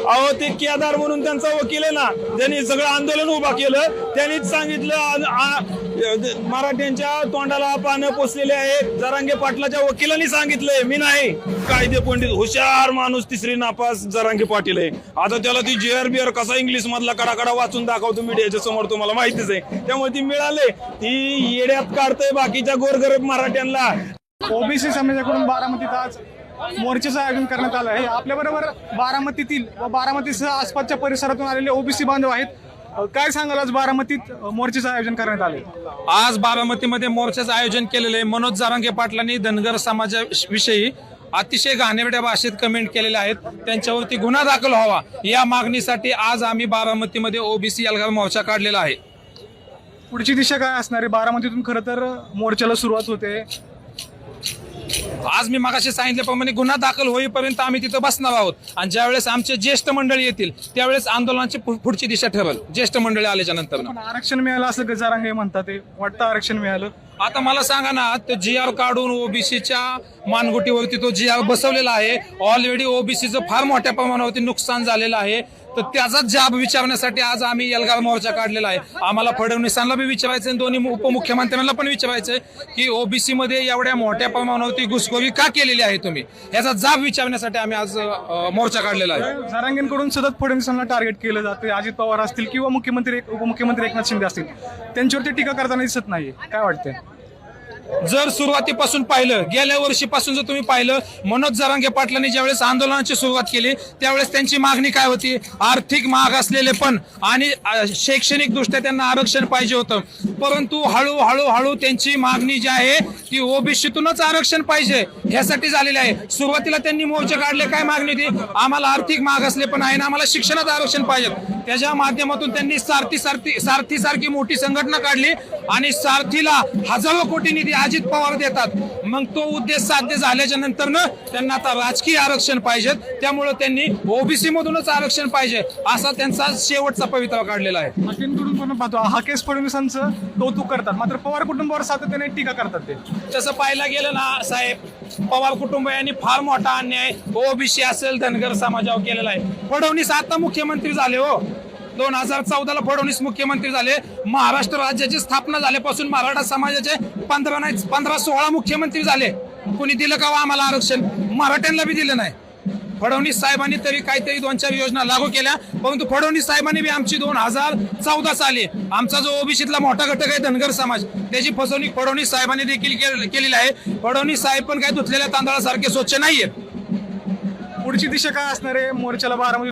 अहो ते केदार म्हणून त्यांचा वकील आहे ना, त्यांनी सगळं आंदोलन उभा केलं. त्यांनीच सांगितलं मराठ्यांच्या तोंडाला पानं पोचलेले आहेत. जरांगे पाटलाच्या वकिलांनी सांगितलंय, मी नाही. कायदे पंडित हुशार माणूस, तिसरी नापास जरांगे पाटील आहे. आता त्याला ती जेआर बिअर कसा इंग्लिश मधला कडाकडा वाचून दाखवतो मीडियाच्या समोर, तुम्हाला माहितीच आहे. त्यामुळे ती मिळाले, ती येड्यात काढतंय बाकीच्या गोरगरीब मराठ्यांना. ओबीसी समाजाकडून बारामतीत आज मोर्चाचं आयोजन करण्यात आलं आहे. आपल्याबरोबर बारामतीतील व बारामतीसह आसपासच्या परिसरातून आलेले ओबीसी बांधव आहेत. काय सांगाल, आज बारामतीत मोर्चाचं आयोजन करण्यात आले? आज बारामतीमध्ये मोर्चाचं आयोजन केलेलं आहे. मनोज जरांगे पाटलांनी धनगर समाजाविषयी अतिशय घाणेरड्या भाषेत कमेंट केलेल्या आहेत. त्यांच्यावरती गुन्हा दाखल व्हावा या मागणीसाठी आज आम्ही बारामतीमध्ये ओबीसी एल्गार मोर्चा काढलेला आहे. पुढची दिशा काय असणार आहे? बारामतीतून खरं तर मोर्चाला सुरुवात होते. आज मी मगाशी सांगितल्याप्रमाणे गुन्हा दाखल होईपर्यंत आम्ही तिथं बसणार आहोत. आणि ज्यावेळेस आमचे ज्येष्ठ मंडळी येतील त्यावेळेस आंदोलनाची पुढची दिशा ठरेल, ज्येष्ठ मंडळी आल्याच्या नंतर. पण आरक्षण मिळालं असं गजारांगे म्हणतात, ते वाटतं आरक्षण मिळालं. आता मला सांगा ना, तो GR काढून ओबीसीच्या मानगुटीवरती तो GR बसवलेला आहे. ऑलरेडी ओबीसीचं फार मोठ्या प्रमाणावरती नुकसान झालेलं आहे. तर त्याचा जाब विचारण्यासाठी आज आम्ही एल्गार मोर्चा काढलेला आहे. आम्हाला फडणवीसांना बी विचारायचं आणि दोन्ही उपमुख्यमंत्र्यांना पण विचारायचंय की ओबीसी मध्ये एवढ्या मोठ्या प्रमाणावरती घुसखोरी का केलेली आहे तुम्ही, याचा जाब विचारण्यासाठी आम्ही आज मोर्चा काढलेला आहे. जरांगेंकडून सतत फडणवीसांना टार्गेट केलं जाते. अजित पवार असतील किंवा उपमुख्यमंत्री एकनाथ शिंदे असतील, त्यांच्यावरती टीका करताना दिसत नाही. काय वाटतंय? जर सुरुवातीपासून पाहिलं, गेल्या वर्षीपासून जर तुम्ही पाहिलं, मनोज जरांगे पाटलांनी ज्यावेळेस आंदोलनाची सुरुवात केली त्यावेळेस त्यांची मागणी काय होती? आर्थिक माग असलेले पण आणि शैक्षणिक दृष्ट्या त्यांना आरक्षण पाहिजे होतं. परंतु हळूहळू त्यांची मागणी जी आहे ती ओबीसीतूनच आरक्षण पाहिजे ह्यासाठी झालेली आहे. सुरुवातीला त्यांनी मोर्चे काढले, काय मागणी होती? आम्हाला आर्थिक माग असले पण आहे ना, आम्हाला शिक्षणात आरक्षण पाहिजे. त्याच्या माध्यमातून त्यांनी सारथी सारखी मोठी संघटना काढली आणि सारथीला हजारो कोटी निधी अजित पवार देतात. मग तो उद्देश साध्य झाल्याच्या नंतर त्यांना आता राजकीय आरक्षण पाहिजे, त्यामुळे त्यांनी ओबीसी मधूनच आरक्षण पाहिजे असा त्यांचा शेवटचा पवित्रा काढलेला आहे. हाकेंकडून पण पाहतो हाकेश फडणवीसांचं कौतुक करतात, मात्र पवार कुटुंबावर सातत्याने टीका करतात. ते तसं पाहायला गेलं ना साहेब, पवार कुटुंबियांनी फार मोठा अन्याय ओबीसी असेल धनगर समाजावर केलेला आहे. फडणवीस आता मुख्यमंत्री झाले हो, 2014ला फडणवीस मुख्यमंत्री झाले. महाराष्ट्र राज्याची स्थापना झाल्यापासून मराठा समाजाचे 15-16 मुख्यमंत्री झाले. कोणी दिलं का आम्हाला आरक्षण? मराठ्यांना बी दिलं नाही. फडणवीस साहेबांनी तरी काहीतरी 2-4 योजना लागू केल्या, परंतु फडणवीस साहेबांनी बी आमची 2014 साली आमचा जो ओबीसीतला मोठा घटक आहे धनगर समाज, त्याची फसवणूक फडणवीस साहेबांनी देखील केलेली आहे. फडणवीस साहेब पण काही धुतलेल्या तांदळासारखे स्वच्छ नाहीये. पुढची दिशा काय असणार आहे मोर्चाला? बारामती